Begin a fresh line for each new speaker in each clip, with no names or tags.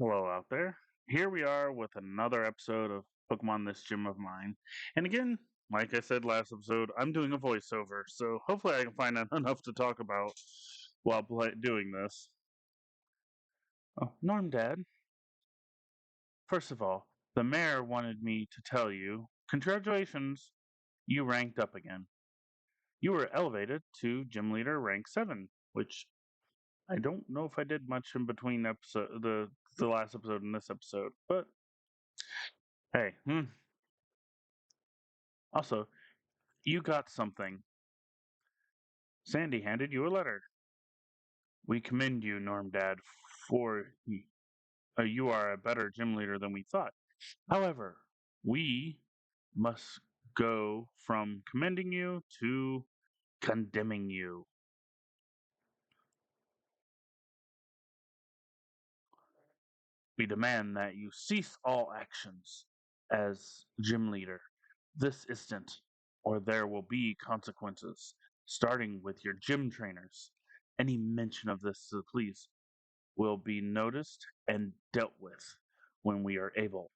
Hello out there. Here we are with another episode of Pokemon This Gym of Mine. And again, like I said last episode, I'm doing a voiceover, so hopefully I can find enough to talk about while doing this. Oh, Norm Dad, first of all, the mayor wanted me to tell you, congratulations, you ranked up again. You were elevated to Gym Leader rank 7, which I don't know if I did much in between the last episode and this episode, but hey, Also, you got something. Sandy handed you a letter. We commend you, Norm Dad, for you are a better gym leader than we thought. However, we must go from commending you to condemning you. We demand that you cease all actions as gym leader this instant, or there will be consequences, starting with your gym trainers. Any mention of this to the police will be noticed and dealt with when we are able.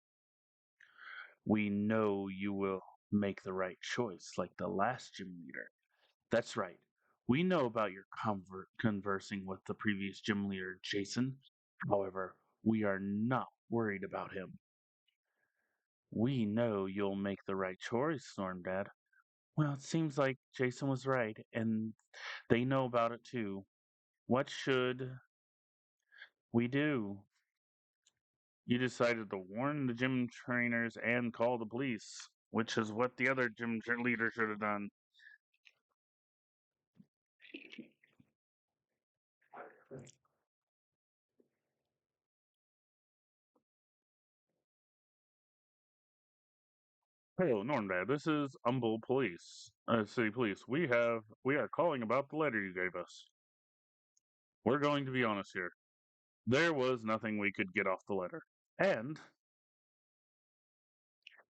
We know you will make the right choice, like the last gym leader. That's right. We know about your conversing with the previous gym leader, Jason. However, we are not worried about him. We know you'll make the right choice, Storm Dad. Well, it seems like Jason was right, and they know about it too. What should we do? You decided to warn the gym trainers and call the police, which is what the other leader should have done. Hello, Normdad. This is Humble Police, City Police. We are calling about the letter you gave us. We're going to be honest here. There was nothing we could get off the letter, and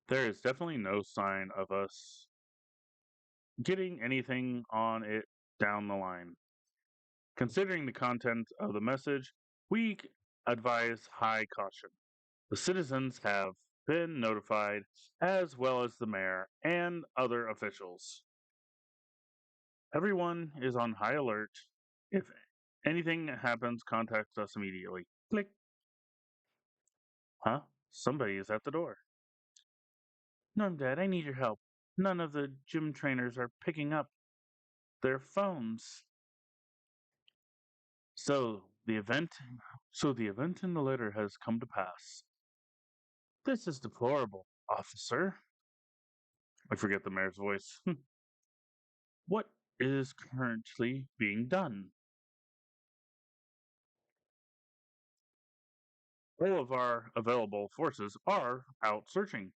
there is definitely no sign of us getting anything on it down the line. Considering the content of the message, we advise high caution. The citizens have been notified, as well as the mayor and other officials. Everyone is on high alert. If anything happens, contact us immediately. Click. Huh? Somebody is at the door. No, Dad, I need your help. None of the gym trainers are picking up their phones. So the event so the event in the letter has come to pass. This is deplorable, officer. I forget the mayor's voice. What is currently being done? All of our available forces are out searching.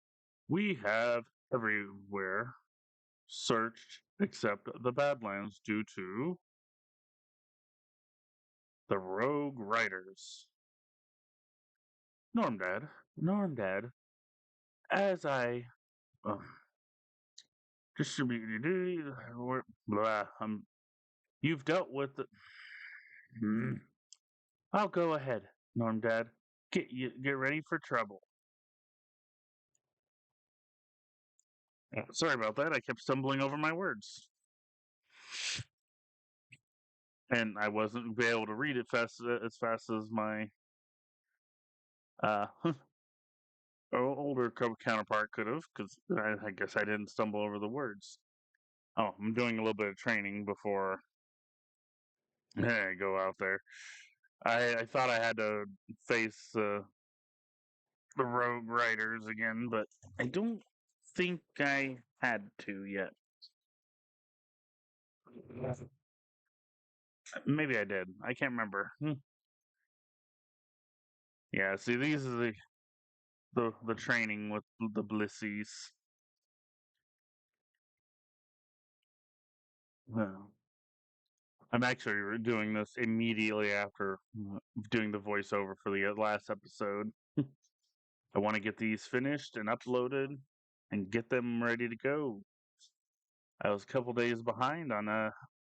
We have everywhere searched except the Badlands due to the rogue riders. Normdad, Normdad, as I uh, distributed, blah, you've dealt with the. Hmm. I'll go ahead, Normdad. Get ready for trouble. Sorry about that. I kept stumbling over my words, and I wasn't be able to read it as fast as my uh, older counterpart could have, because I guess I didn't stumble over the words. Oh, I'm doing a little bit of training before I go out there. I thought I had to face the rogue riders again, but I don't think I had to yet. Maybe I did. I can't remember. Yeah, see, these are the training with the blissies. Well, I'm actually doing this immediately after doing the voiceover for the last episode. I want to get these finished and uploaded and get them ready to go. I was a couple days behind on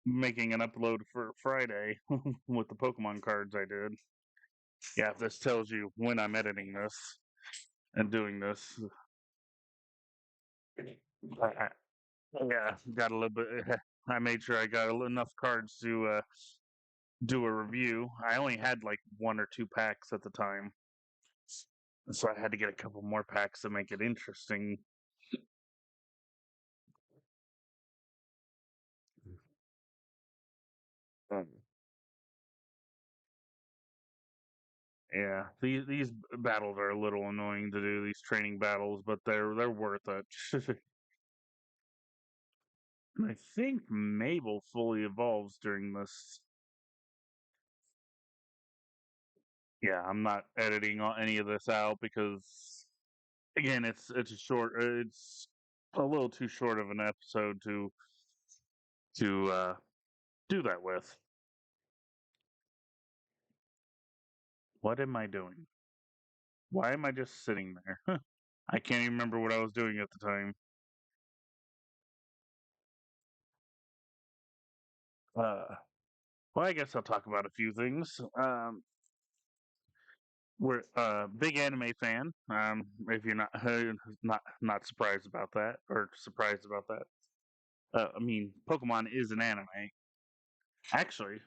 making an upload for Friday with the Pokemon cards I did. Yeah, if this tells you when I'm editing this and doing this, I, yeah, got a little bit. I made sure I got enough cards to do a review. I only had like one or two packs at the time, so I had to get a couple more packs to make it interesting. Um, yeah, these battles are a little annoying to do. These training battles, but they're worth it. I think Mabel fully evolves during this. Yeah, I'm not editing any of this out because again, it's a short. It's a little too short of an episode to do that with. What am I doing? Why am I just sitting there? I can't even remember what I was doing at the time. Uh, well, I guess I'll talk about a few things. We're big anime fan. If you're not not surprised about that or surprised about that, I mean, Pokemon is an anime. Actually,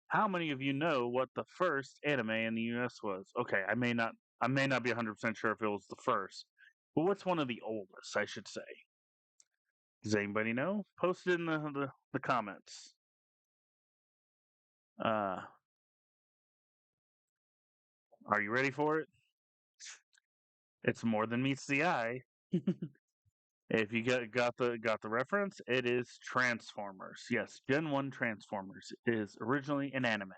how many of you know what the first anime in the U.S. was? Okay, I may not be 100% sure if it was the first, but what's one of the oldest? I should say. Does anybody know? Post it in the comments. Uh, are you ready for it? It's more than meets the eye. If you got the reference, it is Transformers. Yes, Gen 1 Transformers is originally an anime.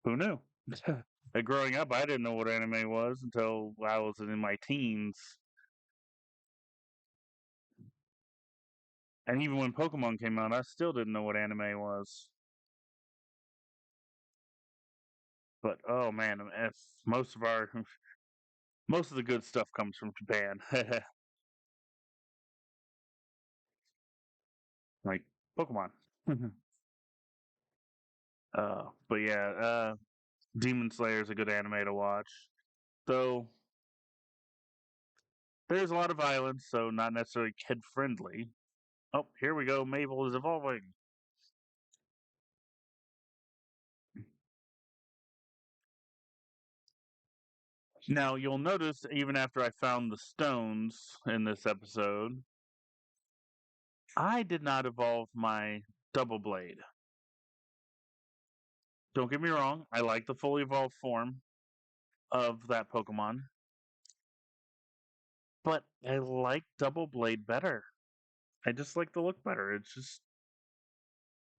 Who knew? Growing up, I didn't know what anime was until I was in my teens. And even when Pokemon came out, I still didn't know what anime was. But oh man, if most of our most of the good stuff comes from Japan. Like Pokemon. But yeah, Demon Slayer is a good anime to watch. Though there's a lot of violence, so not necessarily kid friendly. Oh, here we go. Mabel is evolving. Now, you'll notice even after I found the stones in this episode, I did not evolve my double blade. Don't get me wrong, I like the fully evolved form of that Pokemon, but I like double blade better. I just like the look better. It's just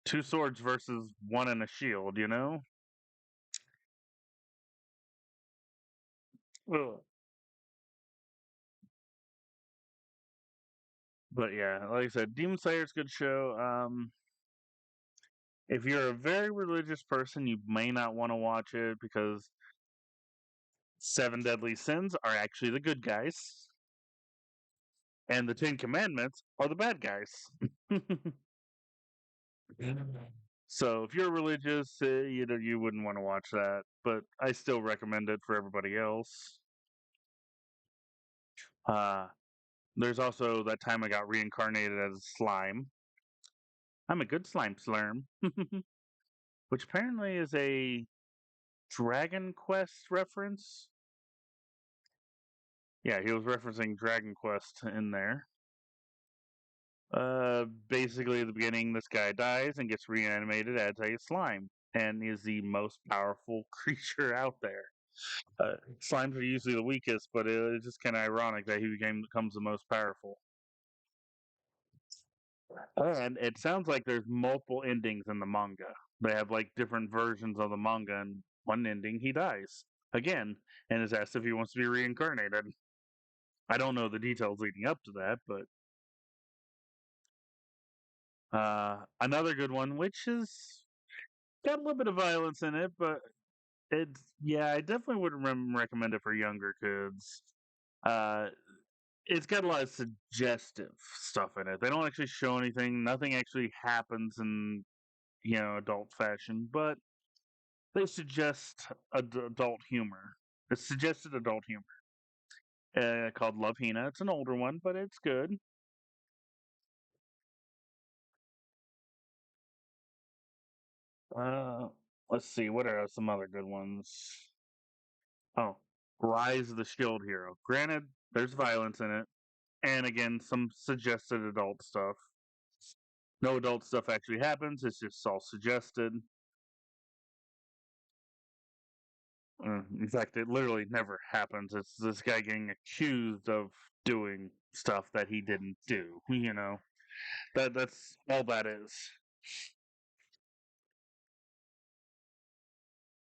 two swords versus one and a shield, you know? Ugh. But yeah, like I said, Demon Slayer's a good show. If you're a very religious person, you may not want to watch it because seven deadly sins are actually the good guys, and the Ten Commandments are the bad guys. So if you're religious, you wouldn't want to watch that, but I still recommend it for everybody else. Uh, there's also that time I got reincarnated as a slime. I'm a good slime slurm, which apparently is a Dragon Quest reference. Yeah, he was referencing Dragon Quest in there. Basically, at the beginning, this guy dies and gets reanimated as a slime and is the most powerful creature out there. Slimes are usually the weakest, but it's just kind of ironic that he becomes the most powerful. And it sounds like there's multiple endings in the manga. They have like different versions of the manga, and one ending he dies again and is asked if he wants to be reincarnated. I don't know the details leading up to that, but another good one, which is got a little bit of violence in it, but yeah, I definitely wouldn't recommend it for younger kids. Uh, it's got a lot of suggestive stuff in it. They don't actually show anything. Nothing actually happens in adult fashion, but they suggest adult humor. It's suggested adult humor. Called Love Hina. It's an older one, but it's good. Uh, let's see. What are some other good ones? Oh, Rise of the Shield Hero. Granted, there's violence in it, and again, some suggested adult stuff. No adult stuff actually happens. It's just all suggested. In fact, it literally never happens. It's this guy getting accused of doing stuff that he didn't do. That's all that is.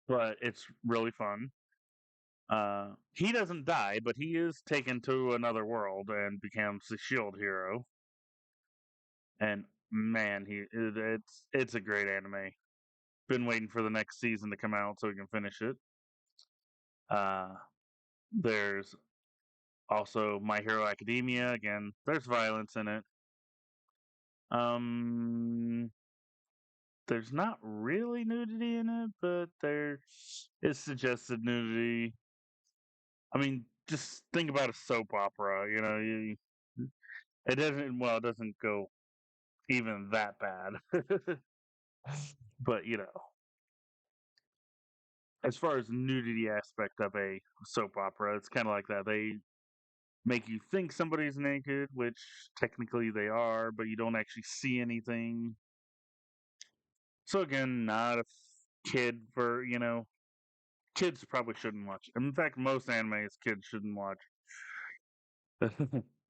But it's really fun. He doesn't die, but he is taken to another world and becomes the Shield Hero. And man, it's a great anime. Been waiting for the next season to come out so we can finish it. Uh, there's also My Hero Academia. Again, there's violence in it. Um, there's not really nudity in it, but there is suggested nudity. I mean, just think about a soap opera. It doesn't go even that bad. But as far as nudity aspect of a soap opera, it's kind of like that. They make you think somebody's naked, which technically they are, but you don't actually see anything. So again, not a kid for kids probably shouldn't watch. In fact, most animes kids shouldn't watch.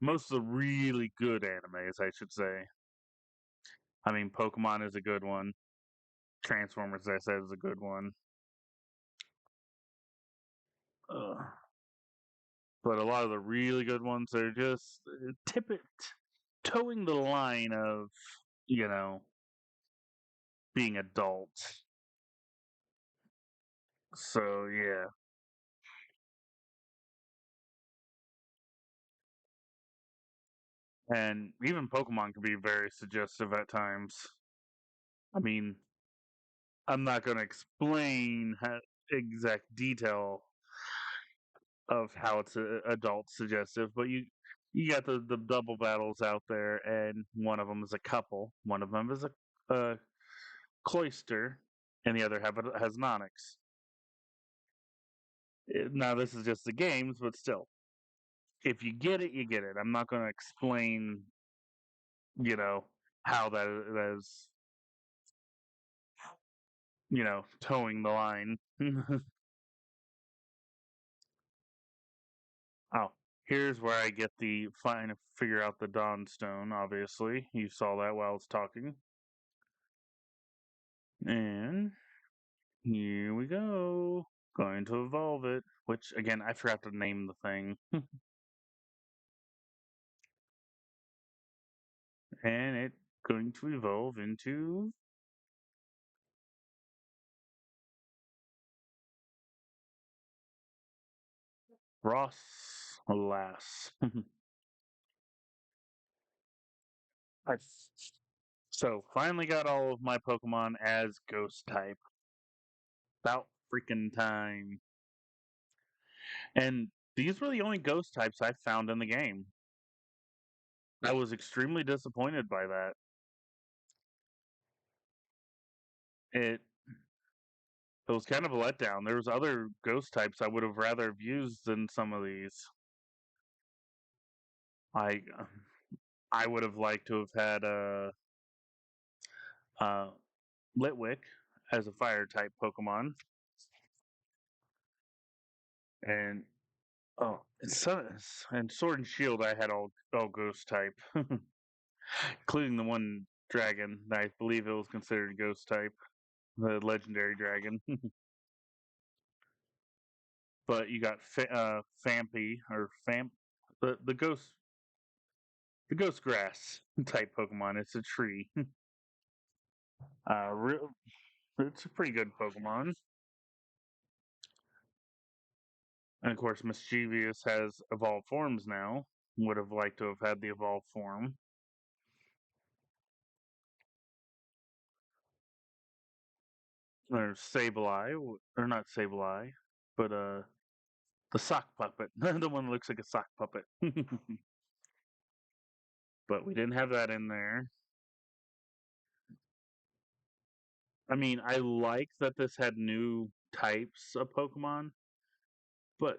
Most of the really good animes, I should say. I mean, Pokemon is a good one. Transformers, as I said, is a good one. Uh, but a lot of the really good ones are just towing the line of you know being adult. So yeah, and even Pokemon can be very suggestive at times. I mean, I'm not going to explain exact detail of how it's adult suggestive, but you got the double battles out there, and one of them is a couple, one of them is a cloister, and the other has an onyx. Now this is just the games, but still, if you get it, you get it. I'm not going to explain, you know, how that is, towing the line. Oh, here's where I get the figure out the Dawn Stone. Obviously, you saw that while I was talking, and here we go. Going to evolve it. Which again, I forgot to name the thing, and it going to evolve into Ross, alas. I so finally got all of my Pokemon as Ghost type. About freaking time. And these were the only Ghost types I found in the game. I was extremely disappointed by that. It it was kind of a letdown. There was other Ghost types I would have rather have used than some of these. I I would have liked to have had a Litwick as a Fire type Pokemon, and and Sword and Shield I had all Ghost type, including the one dragon that I believe it was considered Ghost type, the legendary dragon. But you got Fampy or Famp, the ghost grass type Pokemon. It's a tree. Real, it's a pretty good Pokemon. And of course, Mischievous has evolved forms now. Would have liked to have had the evolved form. or Sableye, or not Sableye, but the sock puppet, the one that looks like a sock puppet. But we didn't have that in there. I mean, I like that this had new types of Pokemon, but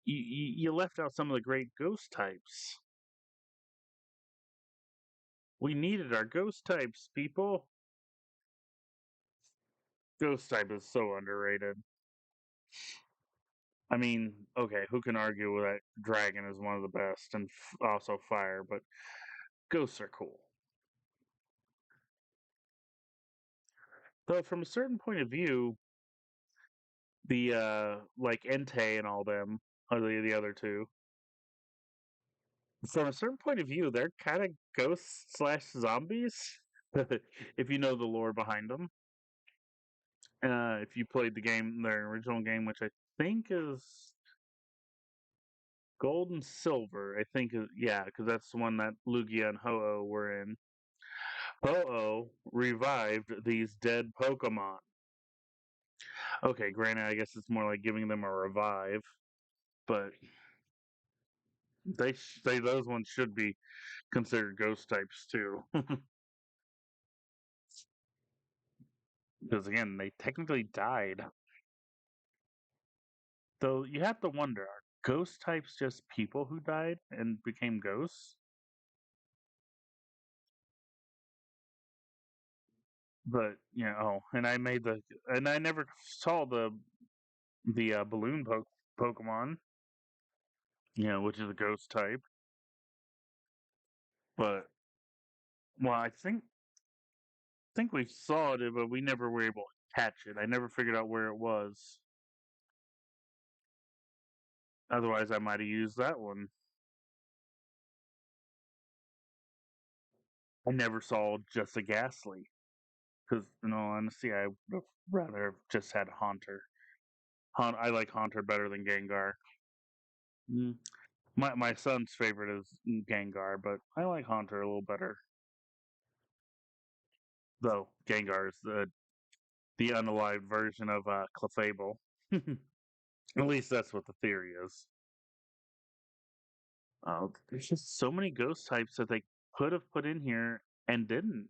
you left out some of the great ghost types. We needed our ghost types, people. Ghost type is so underrated. I mean, okay, who can argue with that? Dragon is one of the best, and also fire, but ghosts are cool. Though, from a certain point of view, the like Entei and all them are the other two. From a certain point of view, they're kind of ghosts slash zombies. If you know the lore behind them, if you played the game, their original game, which I think is Gold and Silver, I think yeah, because that's the one that Lugia and Ho-Oh were in. Ho-Oh revived these dead Pokemon. Okay, granted, I guess it's more like giving them a revive, but they those ones should be considered ghost types too, because again, they technically died. Though you have to wonder, are ghost types just people who died and became ghosts? But and I never saw the balloon Pokemon, which is a ghost type. But well, I think we saw it, but we never were able to catch it. I never figured out where it was. Otherwise, I might have used that one. I never saw just a Ghastly because, in all honesty, I would rather have just had Haunter. I like Haunter better than Gengar. Mm. My son's favorite is Gengar, but I like Haunter a little better. Though Gengar is the unalived version of Clefable. At least that's what the theory is. There's just so many ghost types that they could have put in here and didn't.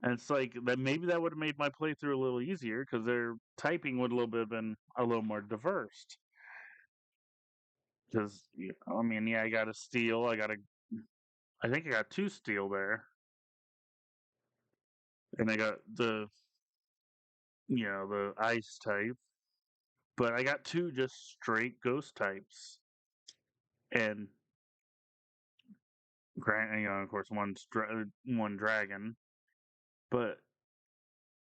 And it's like that maybe that would have made my playthrough a little easier because their typing would a little bit have been a little more diverse. Because I mean, yeah, I got a steel. I think I got two steel there, and I got the ice type. But I got two just straight ghost types, and of course, one dragon. But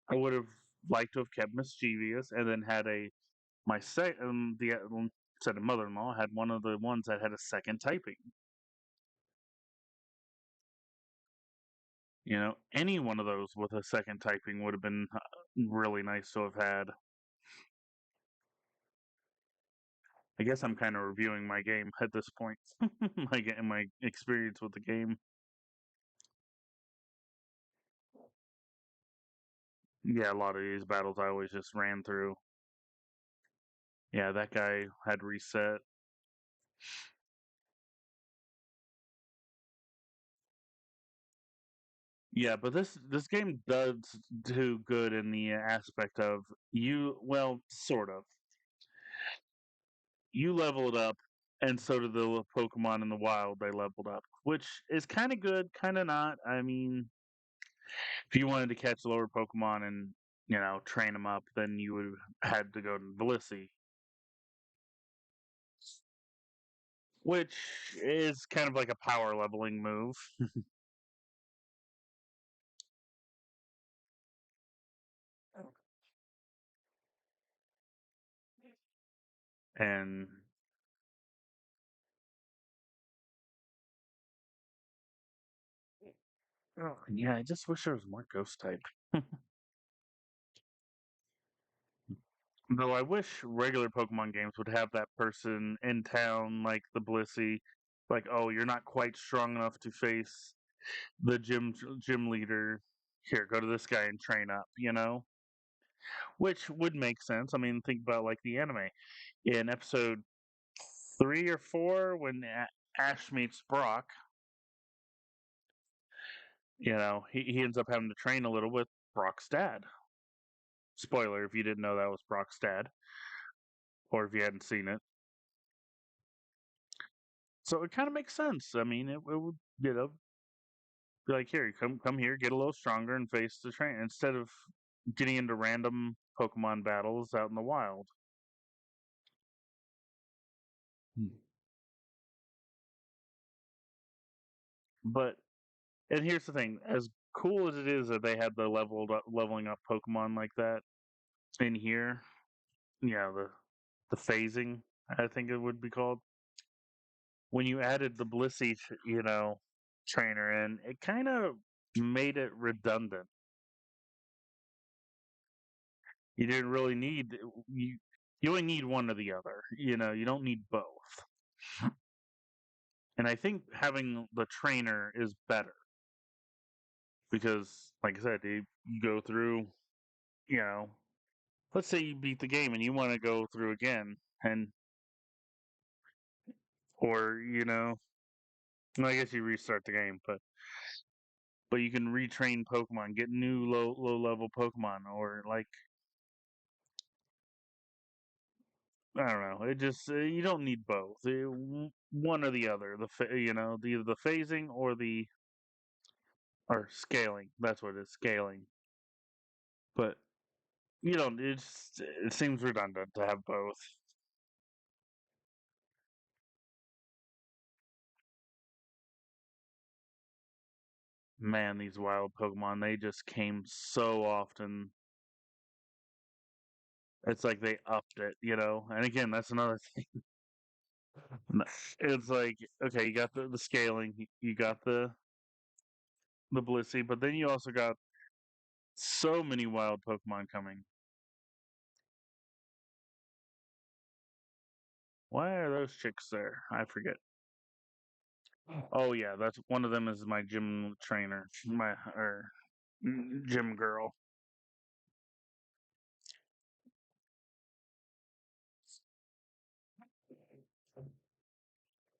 I would have liked to have kept mischievous, and then had my second the said mother-in-law had one of the ones that had a second typing. Any one of those with a second typing would have been really nice to have had. I guess I'm kind of reviewing my game at this point. my experience with the game. Yeah, a lot of these battles I always just ran through. Yeah, that guy had reset. Yeah, but this game does do good in the aspect of well, sort of. You leveled up, and so did the Pokemon in the wild. They leveled up, which is kind of good, kind of not. I mean, if you wanted to catch lower Pokemon and train them up, then you would have had to go to Blissey, which is kind of like a power leveling move. And yeah, I just wish there was more Ghost type. Though I wish regular Pokemon games would have that person in town, like the Blissey, like, oh, you're not quite strong enough to face the gym leader. here, go to this guy and train up, which would make sense. I mean, think about like the anime in episode 3 or 4 when Ash meets Brock. He ends up having to train a little with Brock's dad. Spoiler if you didn't know that was Brock's dad, or if you hadn't seen it. So it kind of makes sense. I mean, it would, be like, here, come here, get a little stronger, and face the train instead of getting into random Pokemon battles out in the wild. Hmm. But and here's the thing: as cool as it is that they had the leveling up Pokemon like that in here, the phasing, I think it would be called. When you added the Blissey, trainer in, it kind of made it redundant. You didn't really need you. You only need one or the other. You don't need both. And I think having the trainer is better because, like I said, you go through. You know, let's say you beat the game and you want to go through again, and or well, I guess you restart the game, but you can retrain Pokemon, get new low level Pokemon, or like I don't know. It just you don't need both. One or the other. Either the phasing or scaling. That's what it is, scaling. But you don't. It seems redundant to have both. Man, these wild Pokemon, they just came so often. It's like they upped it. And again, that's another thing. It's like, okay, you got the scaling, you got the Blissey, but then you also got so many wild Pokemon coming. Why are those chicks there? I forget. Oh yeah, that's one of them is my gym trainer, my or gym girl.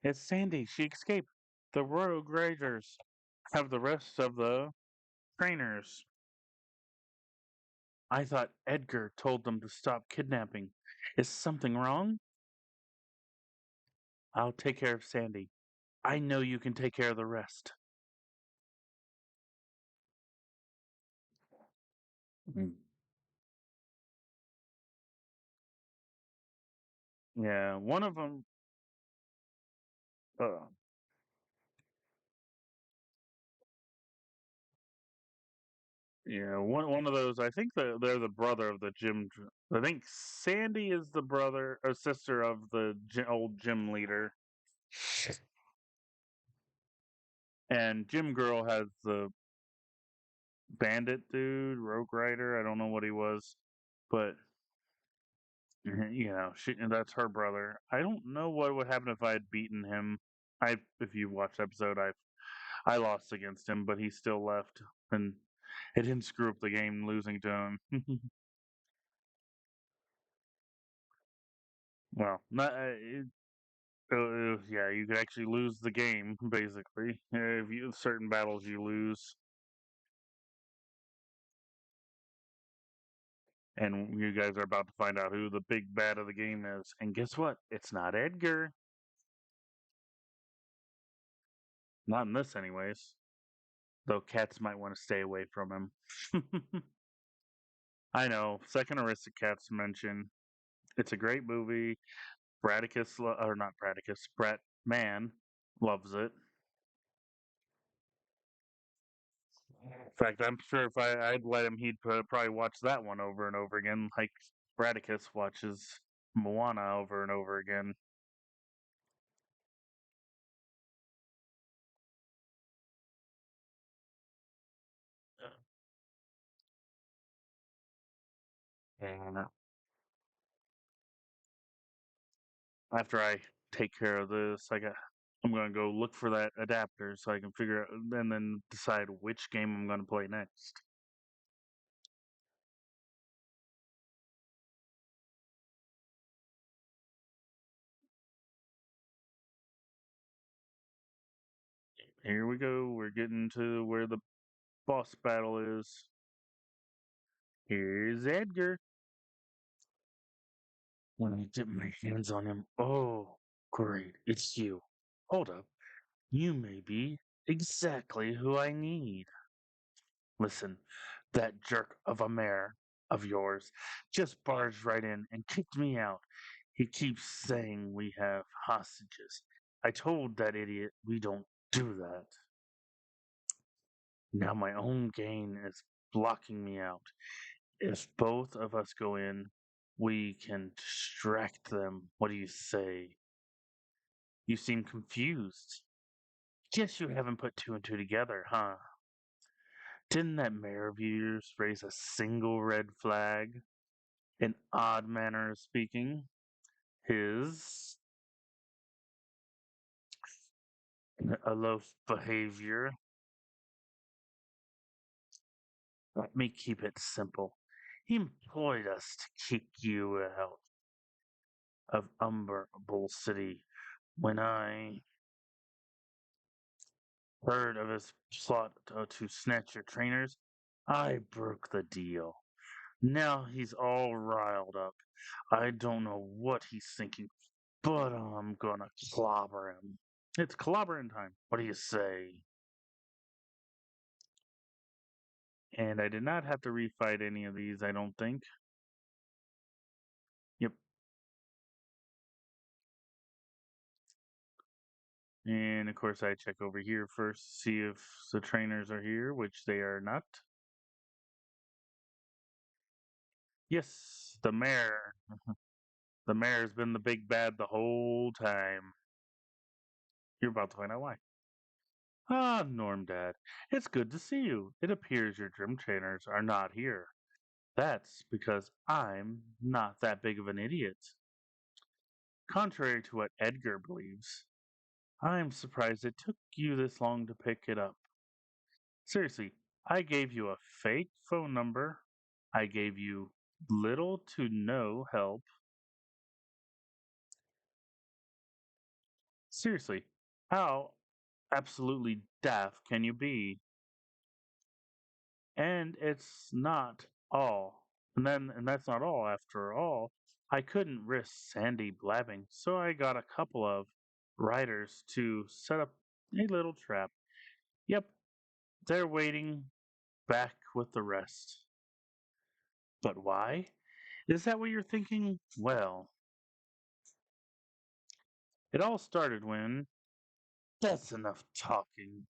It's Sandy. She escaped. The Royal Graders have the rest of the trainers. I thought Edgar told them to stop kidnapping. Is something wrong? I'll take care of Sandy. I know you can take care of the rest. Mm. Yeah, one of them. Uh, yeah, one of those. I think they're the brother of the gym. I think Sandy is the brother or sister of the old gym leader, and Gym Girl has the bandit dude, Rogue Rider. I don't know what he was, but that's her brother. I don't know what would happen if I had beaten him. If you watched the episode, I lost against him, but he still left, and it didn't screw up the game losing to him. Well, not yeah, you could actually lose the game basically if you certain battles you lose, and you guys are about to find out who the big bad of the game is. And guess what? It's not Edgar. Not in this, anyways. Though cats might want to stay away from him. I know. Second Aristocats mention. It's a great movie. Or not Bradicus, Brett Man loves it. In fact, I'm sure if I'd let him, he'd probably watch that one over and over again, like Bradicus watches Moana over and over again. And after I take care of this, I'm gonna go look for that adapter so I can figure out and then decide which game I'm gonna play next. here we go. We're getting to where the boss battle is. Here's Edgar. When I dip my hands on him, oh, great, it's you. Hold up. You may be exactly who I need. Listen, that jerk of a mayor of yours just barged right in and kicked me out. He keeps saying we have hostages. I told that idiot we don't do that. Now my own gain is blocking me out. If both of us go in, we can distract them. What do you say? You seem confused. Guess you haven't put two and two together, huh? Didn't that mayor of yours raise a single red flag? An odd manner of speaking. His aloof behavior. Let me keep it simple. He employed us to kick you out of Umberable City. When I heard of his plot to snatch your trainers, I broke the deal. Now he's all riled up. I don't know what he's thinking, but I'm gonna clobber him. It's clobbering time. What do you say? And I did not have to refight any of these, I don't think. Yep. And of course, I check over here first, see if the trainers are here, which they are not. Yes, the mayor. The mayor's been the big bad the whole time. You're about to find out why. Ah, Norm Dad, it's good to see you. It appears your gym trainers are not here. That's because I'm not that big of an idiot. Contrary to what Edgar believes, I'm surprised it took you this long to pick it up. Seriously, I gave you a fake phone number. I gave you little to no help. Seriously, how absolutely daft can you be? And it's not all. And that's not all after all. I couldn't risk Sandy blabbing, so I got a couple of riders to set up a little trap. Yep, they're waiting back with the rest. But why? Is that what you're thinking? Well, it all started when. That's enough talking.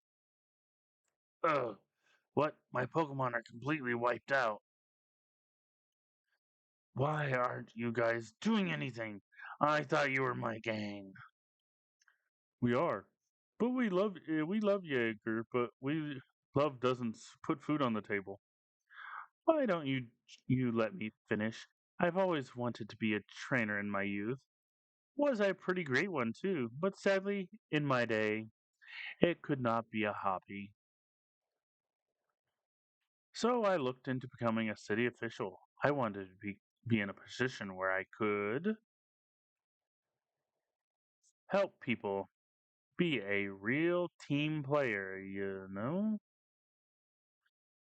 Ugh. What? My Pokemon are completely wiped out. Why aren't you guys doing anything? I thought you were my gang. We are. But we love you, Edgar, but we love doesn't put food on the table. Why don't you let me finish? I've always wanted to be a trainer in my youth. Was a pretty great one too, but sadly, in my day, it could not be a hobby. So I looked into becoming a city official. I wanted to be in a position where I could help people, be a real team player, you know?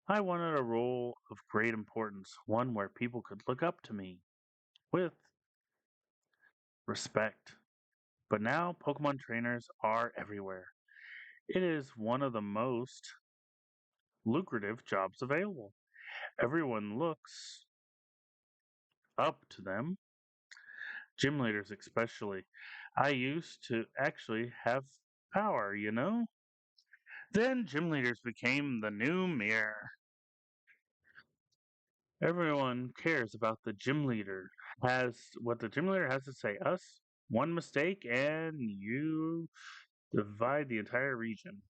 I wanted a role of great importance, one where people could look up to me with respect. But now Pokemon trainers are everywhere. It is one of the most lucrative jobs available. Everyone looks up to them, gym leaders especially. I used to actually have power, you know? Then gym leaders became the new mirror. Everyone cares about the gym leader, has what the gym leader has to say. Us, one mistake, and you divide the entire region.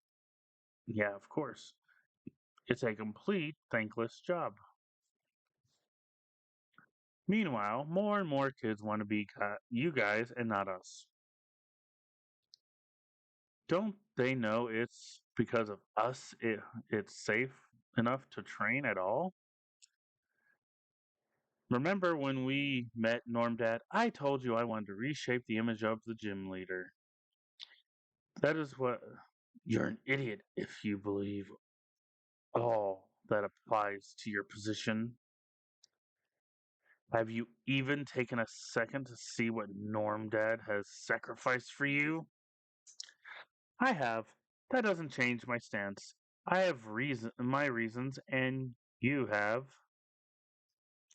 Yeah, of course. It's a complete thankless job. Meanwhile, more and more kids want to be you guys and not us. Don't they know it's because of us it's safe enough to train at all? Remember when we met Normdad? I told you I wanted to reshape the image of the gym leader. That is what. You're an idiot if you believe all that applies to your position. Have you even taken a second to see what Norm Dad has sacrificed for you? I have. That doesn't change my stance. I have my reasons, and you have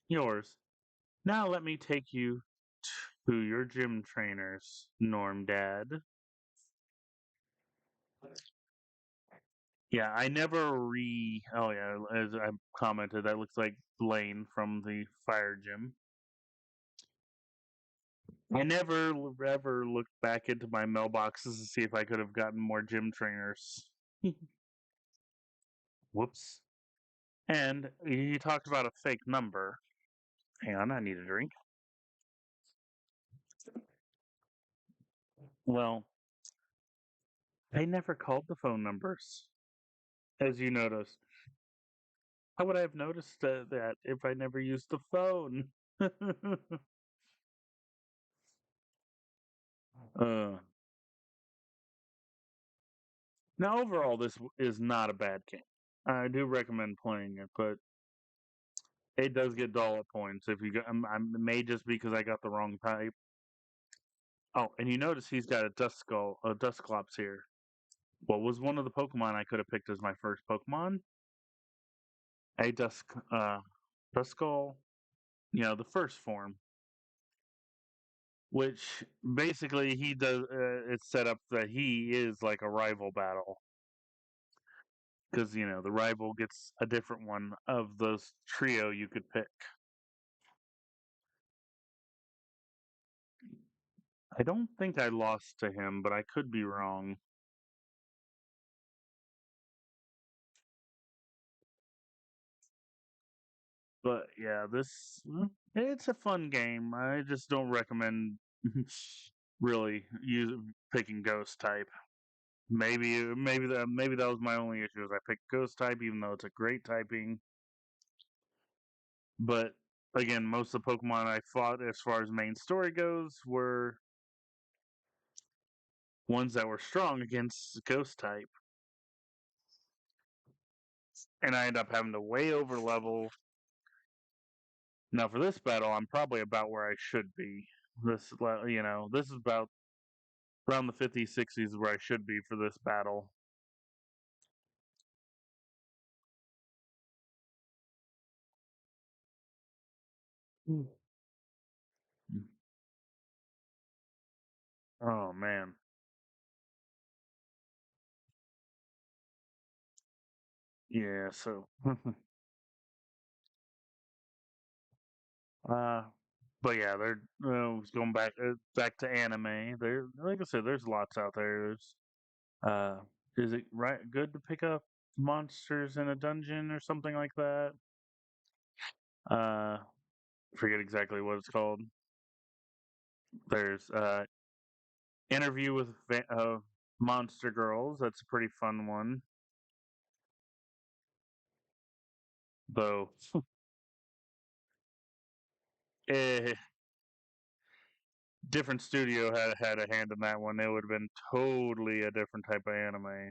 yours. Now let me take you to your gym trainers, Norm Dad. Yeah, I never Oh yeah, as I commented, that looks like Blaine from the fire gym. I never ever looked back into my mailboxes to see if I could have gotten more gym trainers. Whoops. And he talked about a fake number. Hang on, I need a drink. Well, I never called the phone numbers, as you noticed. How would I have noticed that if I never used the phone? uh, Now, overall, this is not a bad game. I do recommend playing it, but it does get dull at points. If you got, I may just because I got the wrong type. Oh, and you notice he's got a Dusclops here. What was one of the Pokemon I could have picked as my first Pokemon? A Duskull. The first form, which basically he does. It's set up that he is like a rival battle because the rival gets a different one of those trio you could pick. I don't think I lost to him, but I could be wrong. But yeah, it's a fun game. I just don't recommend really picking Ghost type. Maybe that was my only issue is I picked Ghost type even though it's a great typing. But again, most of the Pokemon I fought as far as main story goes were ones that were strong against Ghost type. And I end up having to way over level. Now for this battle, I'm probably about where I should be. This is about around the 50s, 60s where I should be for this battle. Mm. Oh man. Yeah, so uh but yeah, they're going back to anime. There, like I said, there's lots out there. There's uh is it right good to pick up monsters in a dungeon or something like that? Uh forget exactly what it's called. There's interview with monster girls. That's a pretty fun one. Though eh, different studio had a hand in that one. It would have been totally a different type of anime.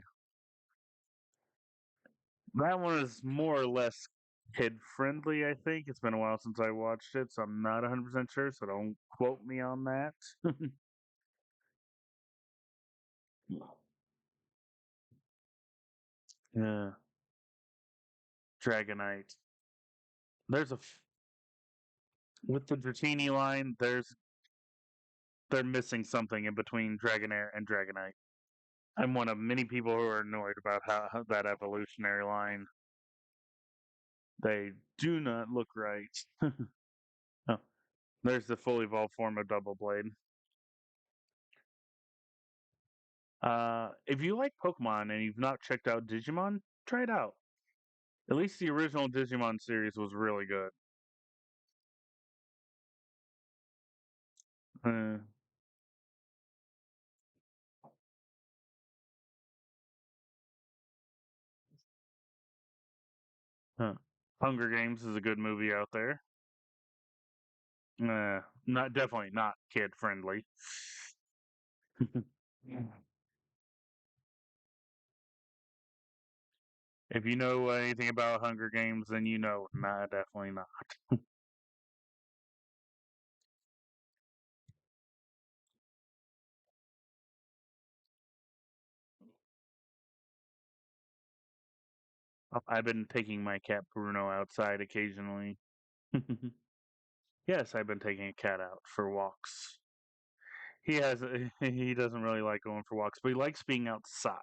That one is more or less kid friendly, I think. It's been a while since I watched it, so I'm not 100% sure, so don't quote me on that. Yeah. Dragonite. There's with the Dratini line, they're missing something in between Dragonair and Dragonite. I'm one of many people who are annoyed about how that evolutionary line. They do not look right. Oh, there's the fully evolved form of Double Blade. If you like Pokemon and you've not checked out Digimon, try it out. At least the original Digimon series was really good. Uh, huh. Hunger Games is a good movie out there. Not definitely not kid friendly. If you know anything about Hunger Games, then you know, nah, definitely not. I've been taking my cat Bruno outside occasionally. Yes, I've been taking a cat out for walks. He doesn't really like going for walks, but he likes being outside.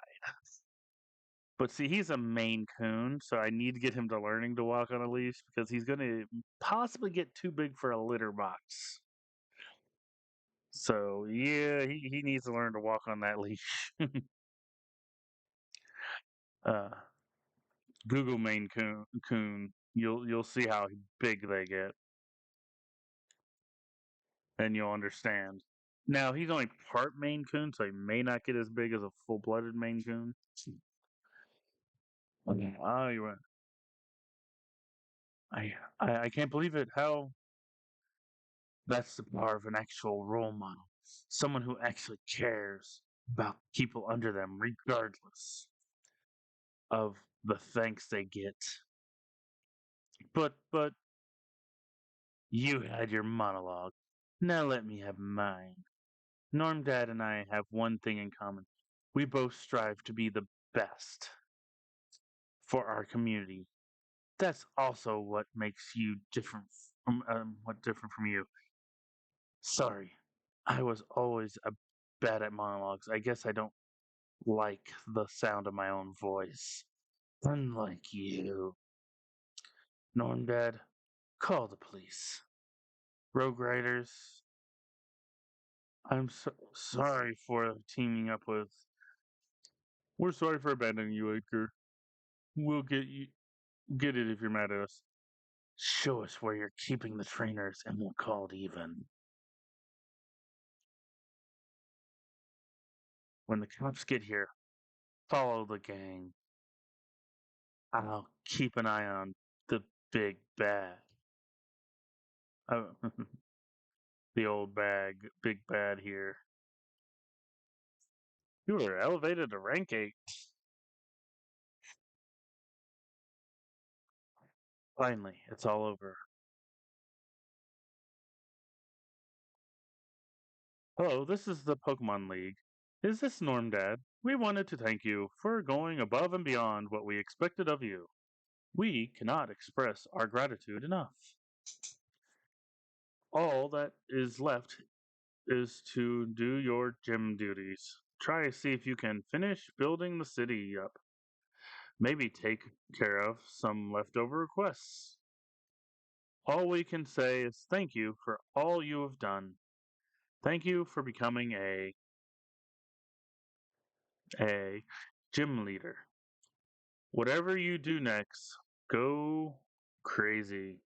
But see, he's a Maine Coon, so I need to get him to learning to walk on a leash because he's going to possibly get too big for a litter box. So yeah, he needs to learn to walk on that leash. uh, Google Maine Coon. You'll see how big they get, and you'll understand. Now he's only part Maine Coon, so he may not get as big as a full-blooded Maine Coon. Oh, you went. I can't believe it. How that's the power of an actual role model, someone who actually cares about people under them, regardless of the thanks they get. But you had your monologue. Now let me have mine. Norm Dad and I have one thing in common. We both strive to be the best for our community. That's also what makes you different from what different from you. Sorry, I was always bad at monologues. I guess I don't like the sound of my own voice. Unlike you. Norm Dad, call the police. Rogue Riders, I'm sorry for teaming up with. We're sorry for abandoning you, Edgar. We'll get it if you're mad at us. Show us where you're keeping the trainers and we'll call it even. When the cops get here, follow the gang. I'll keep an eye on the big bad. Oh, the old big bad here. You were elevated to rank 8. Finally, it's all over. Hello, this is the Pokemon League. Is this Norm Dad? We wanted to thank you for going above and beyond what we expected of you. We cannot express our gratitude enough. All that is left is to do your gym duties. Try to see if you can finish building the city up. Maybe take care of some leftover requests. All we can say is thank you for all you have done. Thank you for becoming a gym leader. Whatever you do next, go crazy.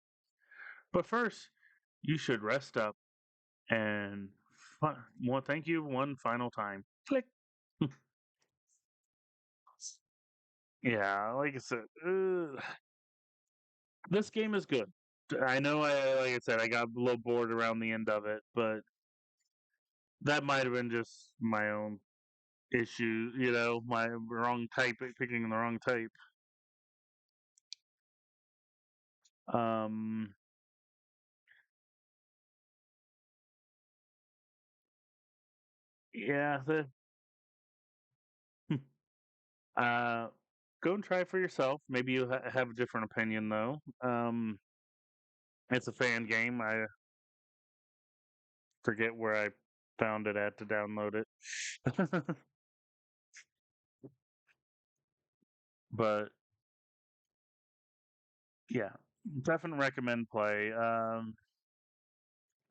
But first, you should rest up and well, thank you one final time. Click. Yeah, like I said, this game is good. I know, like I said, I got a little bored around the end of it, but that might have been just my own issue, my wrong type, picking the wrong type. Um, yeah, uh, go and try it for yourself. Maybe you have a different opinion, though. It's a fan game. I forget where I found it at to download it. But yeah, definitely recommend play.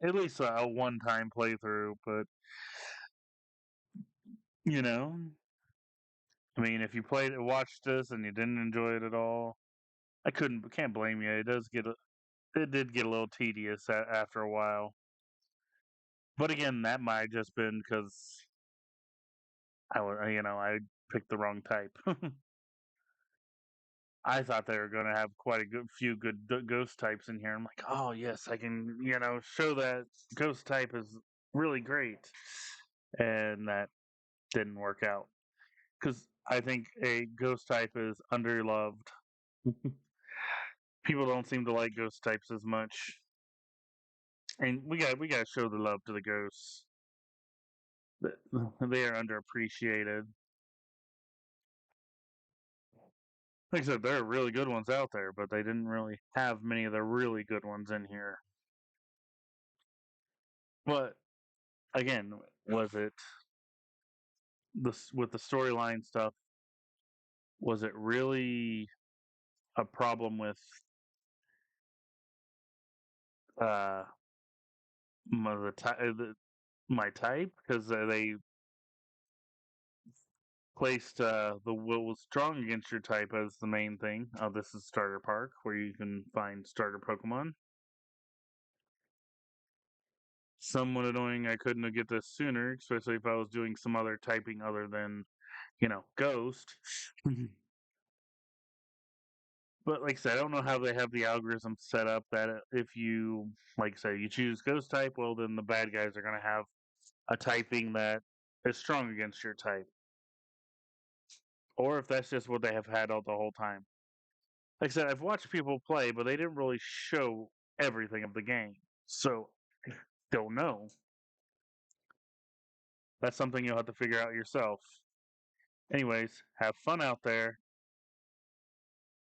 At least a one-time playthrough. But you know, I mean, if you watched this, and you didn't enjoy it at all, can't blame you. It did get a little tedious after a while. But again, that might just been because I picked the wrong type. I thought they were going to have quite a few good ghost types in here. I'm like, oh yes, I can, show that ghost type is really great, and that didn't work out because I think a ghost type is underloved. People don't seem to like ghost types as much, and we got to show the love to the ghosts. They are underappreciated. Like I said, there are really good ones out there, but they didn't really have many of the really good ones in here. But again, was it this with the storyline stuff? Was it really a problem with uh my, my type? Because they placed the what was strong against your type as the main thing. Oh, this is Starter Park, where you can find starter Pokemon. Somewhat annoying. I couldn't have get this sooner, especially if I was doing some other typing other than, Ghost. But like I said, I don't know how they have the algorithm set up that if you, like say, you choose Ghost type, well, then the bad guys are going to have a typing that is strong against your type, or if that's just what they have had all the whole time. Like I said, I've watched people play, but they didn't really show everything of the game, so I don't know. That's something you'll have to figure out yourself. Anyways, have fun out there.